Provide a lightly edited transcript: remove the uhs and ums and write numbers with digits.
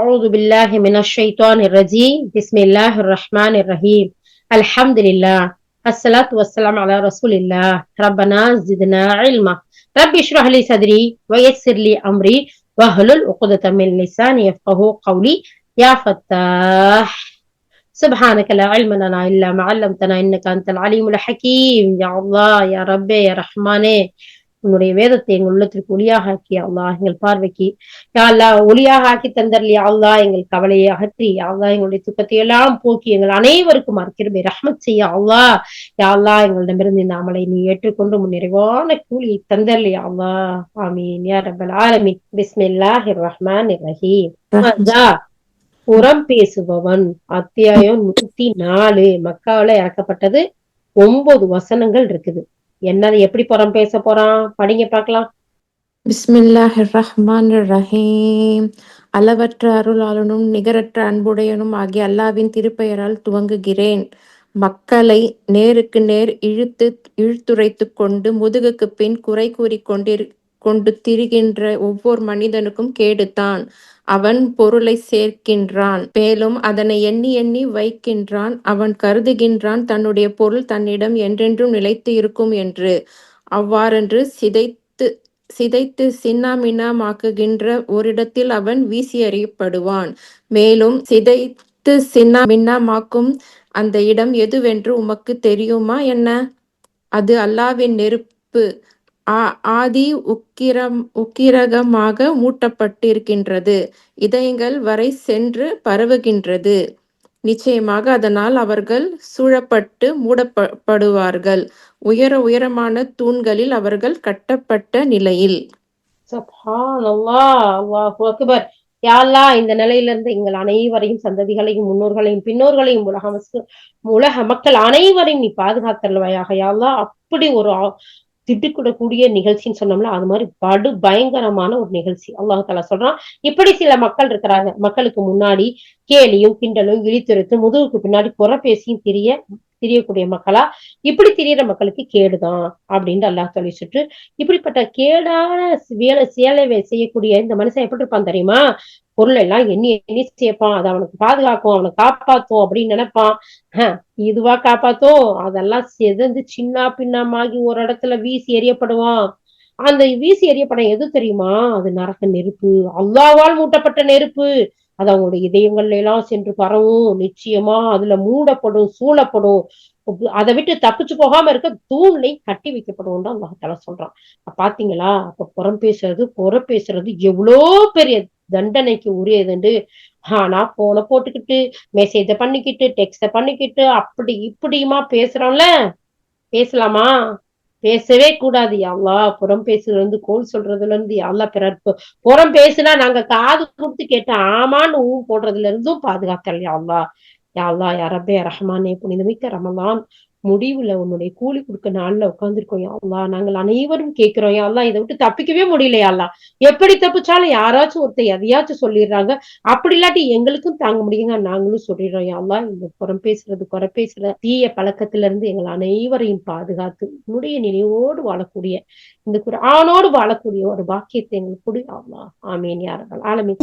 أعوذ بالله من الشيطان الرجيم بسم الله الرحمن الرحيم الحمد لله الصلاة والسلام على رسول الله ربنا زدنا علما رب اشرح لي صدري ويسر لي أمري واحلل عقدة من لساني يفقهوا قولي يا فتاح سبحانك لا علم لنا إلا ما علمتنا إنك أنت العليم الحكيم يا الله يا ربي يا رحمانே உன்னுடைய வேதத்தை எங்கள் உள்ளத்திற்கு ஒளியாக ஆக்கி அல்லாஹ் எங்கள் பார்வைக்கு யா அல்லாஹ் ஒளியாக ஆக்கி தந்தரலி அல்லாஹ் எங்கள் கவலையை அகற்றி அல்லாஹ் எங்களுடைய துக்கத்தை எல்லாம் போக்கி எங்கள் அனைவருக்கும் கிருபை ரஹ்மத் செய்ய அல்லாஹ் யா அல்லாஹ் எங்களிடமிருந்து இந்த அமலை நீ ஏற்றுக்கொண்டு உன் நிறைவான கூலியை தந்தரலி அல்லாஹ் ஆமீன் யா ரப்பல் ஆலமீன் பிஸ்மில்லாஹிர் ரஹ்மானிர் ரஹீம் புறம் பேசுபவன் அத்தியாயம் 104 மக்காவுல இறக்கப்பட்டது 9 வசனங்கள் இருக்குது. என்னது எப்படி புறம் பேச போறான் படிங்க பார்க்கலாம். பிஸ்மில்லாஹிர் ரஹ்மானிர் ரஹீம். அளவற்ற அருளாளனும் நிகரற்ற அன்புடையனும் ஆகிய அல்லாவின் திருப்பெயரால் துவங்குகிறேன். மக்களை நேருக்கு நேர் இழுத்துரைத்து கொண்டு முதுகுக்கு பின் குறை கூறி கொண்டு திரிகின்ற ஒவ்வொரு மனிதனுக்கும் கேடுதான். அவன் பொருளை சேர்க்கின்றான், மேலும் அதனை எண்ணி எண்ணி வைக்கின்றான். அவன் கருதுகின்றான் தன்னுடைய பொருள் தன்னிடம் என்றென்றும் நிலைத்து இருக்கும் என்று. அவ்வாறென்று சிதைத்து சின்னாமின்னமாக்குகின்ற ஓரிடத்தில் அவன் வீசி எறியப்படுவான். மேலும் சிதைத்து சின்னாமின்னமாக்கும் அந்த இடம் எதுவென்று உமக்கு தெரியுமா என்ன? அது அல்லாவின் நெருப்பு ஆதி உக்கிரகமாக மூட்டப்பட்டிருக்கின்றது. இதயங்கள் வரை சென்று பரவுகின்றது. நிச்சயமாக அதனால் அவர்கள் சூழப்பட்டு மூடப்படுவார்கள். உயரமான தூண்களில் அவர்கள் கட்டப்பட்ட நிலையில். சுப்ஹானல்லாஹ், அல்லாஹு அக்பர். யா அல்லாஹ், இந்த நிலையிலிருந்து எங்கள் அனைவரையும், சந்ததிகளையும், முன்னோர்களையும், பின்னோர்களையும், உலக மக்கள் அனைவரையும் நீ பாதுகாத்தல்வாயாக. யா அல்லாஹ், அப்படி ஒரு திட்டுக்கூடக்கூடிய நிகழ்ச்சின்னு சொன்னோம்ல, அது மாதிரி படு பயங்கரமான ஒரு நிகழ்ச்சி. அல்லாஹ் தஆலா சொல்றான், இப்படி சில மக்கள் இருக்கிறாங்க, மக்களுக்கு முன்னாடி கேலியும் கிண்டலும் இழித்துரைத்து முதுகுக்கு பின்னாடி புற பேசியும் தெரியக்கூடிய மக்களா, இப்படி தெரியற மக்களுக்கு கேடுதான் அப்படின்னு அல்லாஹ் சொல்லிச்சுட்டு, இப்படிப்பட்ட கேடான சேலை செய்யக்கூடிய இந்த மனுஷன் எப்படி இருப்பான் தெரியுமா? பொருள் எல்லாம் எண்ணி எண்ணி சேர்ப்பான், அதை அவனுக்கு பாதுகாக்கும், அவனை காப்பாத்தும் அப்படின்னு நினைப்பான். இதுவா காப்பாத்தும்? அதெல்லாம் செதந்து சின்ன பின்னமாகி ஒரு இடத்துல வீசி எறியப்படுவான். அந்த வீசி எறியப்படம் எது தெரியுமா? அது நரக நெருப்பு, அல்லாஹ்வால் மூட்டப்பட்ட நெருப்பு. அது அவங்களுடைய இதயங்கள்ல எல்லாம் சென்று பரவும். நிச்சயமா அதுல மூடப்படும், சூழப்படும். அதை விட்டு தப்பிச்சு போகாம இருக்க தூண்லை கட்டி வைக்கப்படும் அல்லாஹ் தஆலா சொல்றான். பாத்தீங்களா? அப்ப புறம் பேசுறது எவ்வளோ பெரிய தண்டனைக்கு உரியதுண்டு. ஆனா போனை போட்டுக்கிட்டு, மெசேஜ பண்ணிக்கிட்டு, டெக்ஸ்ட பண்ணிக்கிட்டு, அப்படி இப்படியுமா பேசுறோம்ல. பேசலாமா? பேசவே கூடாது. அல்லாஹ் புறம் பேசுறதுல இருந்து, கோல் சொல்றதுல இருந்து, அல்லாஹ் பிறர் புறம் பேசுனா நாங்க காது கொடுத்து கேட்டு ஆமான்னு போடுறதுல இருந்தும் பாதுகாத்தல் யா அல்லாஹ். யா அல்லாஹ், யா ரப்பே யா ரஹ்மானே, புனிதமிக்க ரமலான் முடிவுல உன்னுடைய கூலி கொடுக்க நாள்ல உட்கார்ந்துருக்கோம் யா அல்லாஹ். நாங்கள் அனைவரும் கேட்கிறோம் யா அல்லாஹ், இதை விட்டு தப்பிக்கவே முடியல யா அல்லாஹ். எப்படி தப்பிச்சாலும் யாராச்சும் ஒருத்தர் எதையாச்சும் சொல்லிடுறாங்க. அப்படி இல்லாட்டி எங்களுக்கும் தாங்க முடியுங்க, நாங்களும் சொல்லிடுறோம் யா அல்லாஹ். இந்த புறம் பேசுறது, குறை பேசுற தீய பழக்கத்துல இருந்து எங்கள் அனைவரையும் பாதுகாத்து உன்னுடைய நினைவோடு வாழக்கூடிய, இந்த குர்ஆனோடு வாழக்கூடிய ஒரு பாக்கியத்தை எங்களுக்கு கொடு யா அல்லாஹ். ஆமீன் யா ரப்பல் ஆலமீன்.